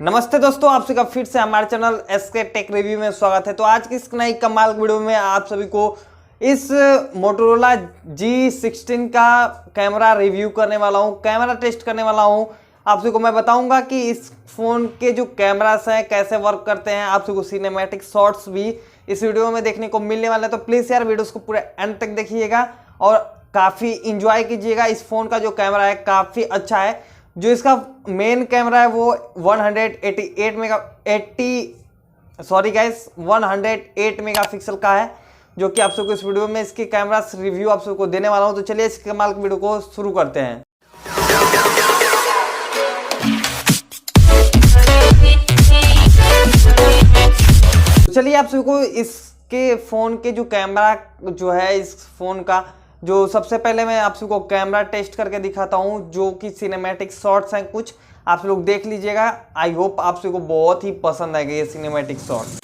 नमस्ते दोस्तों, आप सभी का फिर से हमारे चैनल एसके टेक रिव्यू में स्वागत है। तो आज की इस नई कमाल वीडियो में आप सभी को इस मोटोरोला G16 का कैमरा रिव्यू करने वाला हूं, कैमरा टेस्ट करने वाला हूं। आप सभी को मैं बताऊंगा कि इस फोन के जो कैमरास हैं कैसे वर्क करते हैं। आप सभी को सिनेमैटिक शॉट्स भी इस वीडियो में देखने को मिलने वाले हैं। तो प्लीज़ यार वीडियोस को पूरे एंड तक देखिएगा और काफ़ी इंजॉय कीजिएगा। इस फोन का जो कैमरा है काफ़ी अच्छा है। जो इसका मेन कैमरा है वो 108 मेगापिक्सल का है, जो कि आप सबको इस वीडियो में इसकी कैमरा रिव्यू आप सबको देने वाला हूं। तो चलिए इस कमाल की वीडियो को शुरू करते हैं। चलिए आप सभी को इसके फ़ोन के जो कैमरा जो है इस फ़ोन का जो सबसे पहले मैं आप सबको कैमरा टेस्ट करके दिखाता हूं, जो कि सिनेमैटिक शॉट्स हैं कुछ आप लोग देख लीजिएगा। आई होप आप सबको बहुत ही पसंद आएगा ये सिनेमैटिक शॉट।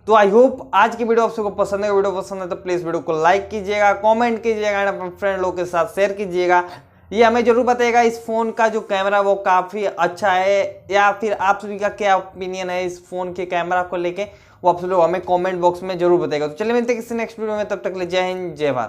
तो आई होप आज की वीडियो आप सबको पसंद है। वीडियो पसंद है तो प्लीज़ वीडियो को लाइक कीजिएगा, कमेंट कीजिएगा एंड अपने फ्रेंड लोगों के साथ शेयर कीजिएगा। ये हमें जरूर बताइएगा इस फ़ोन का जो कैमरा वो काफ़ी अच्छा है या फिर आप सभी का क्या ओपिनियन है इस फ़ोन के कैमरा को लेके, वो आप सब लोग हमें कमेंट बॉक्स में जरूर बताइएगा। तो चलिए मिलते हैं किसी नेक्स्ट वीडियो में, तब तक के लिए जय हिंद जय भारत।